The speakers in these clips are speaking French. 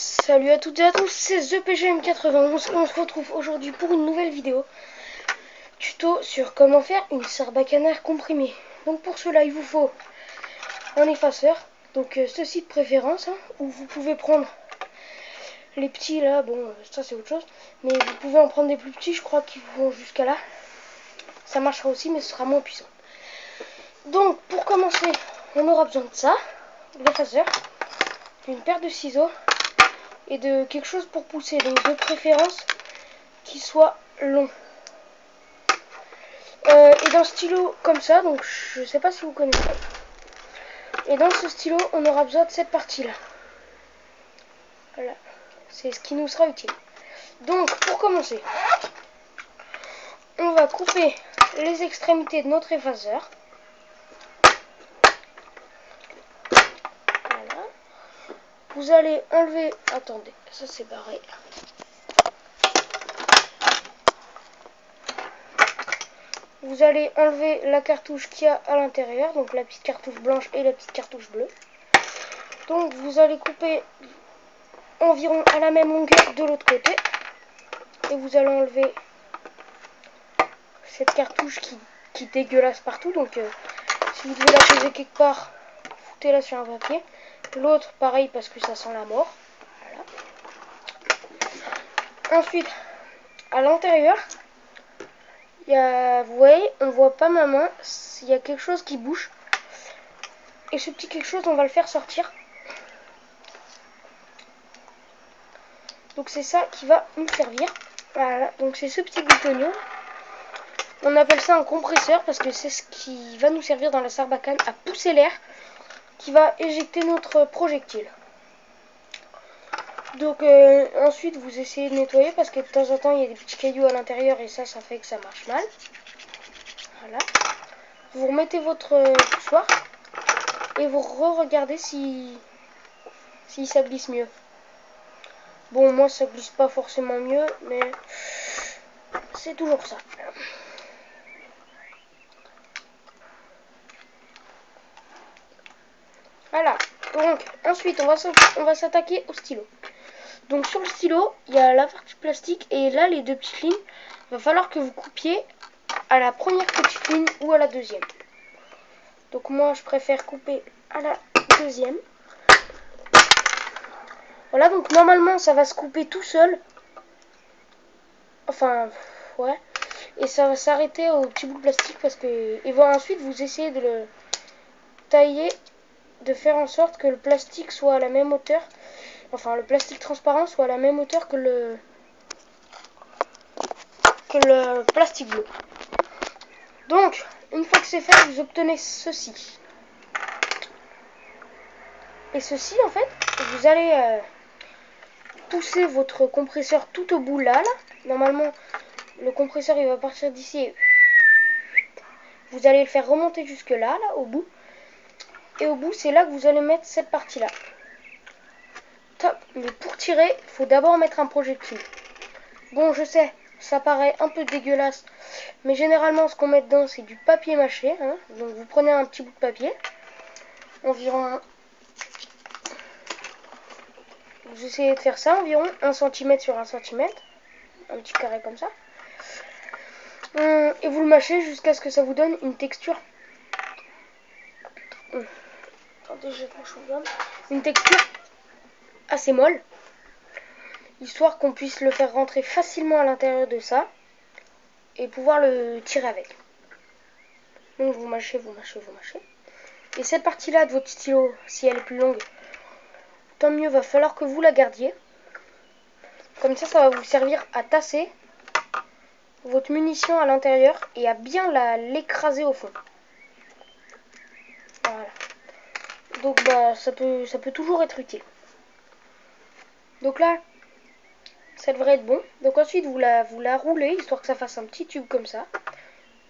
Salut à toutes et à tous, c'est ThePGM91. On se retrouve aujourd'hui pour une nouvelle vidéo tuto sur comment faire une Sarbacana comprimée. Donc pour cela il vous faut un effaceur, donc ceci de préférence, où vous pouvez prendre les petits là, bon ça c'est autre chose, mais vous pouvez en prendre des plus petits, je crois qu'ils vont jusqu'à là. Ça marchera aussi mais ce sera moins puissant. Donc pour commencer on aura besoin de ça, l'effaceur, une paire de ciseaux et de quelque chose pour pousser, donc de préférence qui soit long. Et d'un stylo comme ça, donc je sais pas si vous connaissez. Et dans ce stylo, on aura besoin de cette partie là. Voilà, c'est ce qui nous sera utile. Donc pour commencer, on va couper les extrémités de notre effaceur. Voilà. Vous allez enlever, attendez, ça c'est barré. Vous allez enlever la cartouche qu'il y a à l'intérieur, donc la petite cartouche blanche et la petite cartouche bleue. Donc vous allez couper environ à la même longueur de l'autre côté. Et vous allez enlever cette cartouche qui dégueulasse partout. Donc si vous devez la poser quelque part, foutez-la sur un papier. L'autre pareil parce que ça sent la mort. Voilà. Ensuite, à l'intérieur, vous voyez, on voit pas ma main, il y a quelque chose qui bouge. Et ce petit quelque chose, on va le faire sortir. Donc c'est ça qui va nous servir. Voilà, donc c'est ce petit boutonnier. On appelle ça un compresseur parce que c'est ce qui va nous servir dans la Sarbacane à pousser l'air qui va éjecter notre projectile. Donc ensuite vous essayez de nettoyer parce que de temps en temps il y a des petits cailloux à l'intérieur et ça fait que ça marche mal. Voilà. Vous remettez votre poussoir et vous re-regardez si ça glisse mieux. Bon, moi ça glisse pas forcément mieux, mais c'est toujours ça. Voilà. Donc ensuite on va s'attaquer au stylo. Donc sur le stylo, il y a la partie plastique et là les deux petites lignes. Il va falloir que vous coupiez à la première petite ligne ou à la deuxième. Donc moi je préfère couper à la deuxième. Voilà, donc normalement ça va se couper tout seul. Enfin, ouais. Et ça va s'arrêter au petit bout de plastique parce que... Et voilà, ensuite vous essayez de le tailler, de faire en sorte que le plastique soit à la même hauteur. Enfin, le plastique transparent soit à la même hauteur que le plastique bleu. Donc, une fois que c'est fait, vous obtenez ceci. Et ceci, en fait, vous allez pousser votre compresseur tout au bout là. Normalement, le compresseur, il va partir d'ici et vous allez le faire remonter jusque là, au bout. Et au bout, c'est là que vous allez mettre cette partie-là. Top. Mais pour tirer, il faut d'abord mettre un projectile. Bon, je sais, ça paraît un peu dégueulasse. Mais généralement, ce qu'on met dedans, c'est du papier mâché. Donc, vous prenez un petit bout de papier. Environ... Vous essayez de faire ça, environ 1 cm sur 1 cm. Un petit carré comme ça. Et vous le mâchez jusqu'à ce que ça vous donne une texture. Attendez, je une texture assez molle. Histoire qu'on puisse le faire rentrer facilement à l'intérieur de ça. Et pouvoir le tirer avec. Donc vous mâchez, vous mâchez, vous mâchez. Et cette partie-là de votre stylo, si elle est plus longue, tant mieux, va falloir que vous la gardiez. Comme ça va vous servir à tasser votre munition à l'intérieur et à bien l'écraser au fond. Voilà. Donc bah ça peut toujours être utile. Donc là, ça devrait être bon. Donc ensuite vous la roulez, histoire que ça fasse un petit tube comme ça.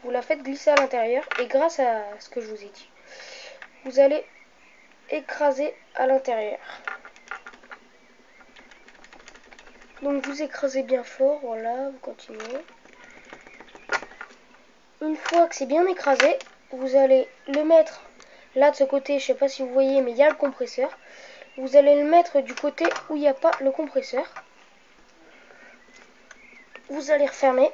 Vous la faites glisser à l'intérieur et grâce à ce que je vous ai dit, vous allez écraser à l'intérieur. Donc vous écrasez bien fort, voilà, vous continuez. Une fois que c'est bien écrasé, vous allez le mettre Là de ce côté, je sais pas si vous voyez, mais il y a le compresseur. Vous allez le mettre du côté où il n'y a pas le compresseur. Vous allez refermer.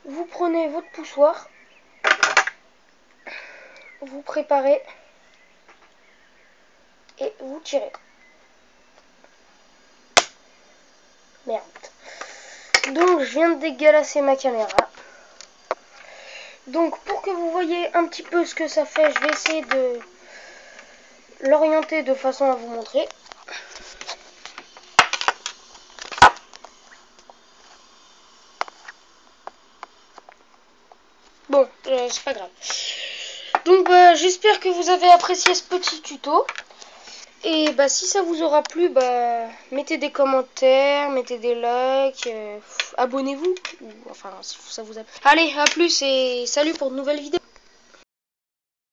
Vous prenez votre poussoir. Vous préparez. Et vous tirez. Merde. Donc je viens de dégalasser ma caméra. Donc pour que vous voyez un petit peu ce que ça fait, je vais essayer de l'orienter de façon à vous montrer. Bon, c'est pas grave. Donc j'espère que vous avez apprécié ce petit tuto. Et si ça vous aura plu, mettez des commentaires, mettez des likes, abonnez-vous. Enfin, si ça vous a plu. Allez, à plus et salut pour de nouvelles vidéos.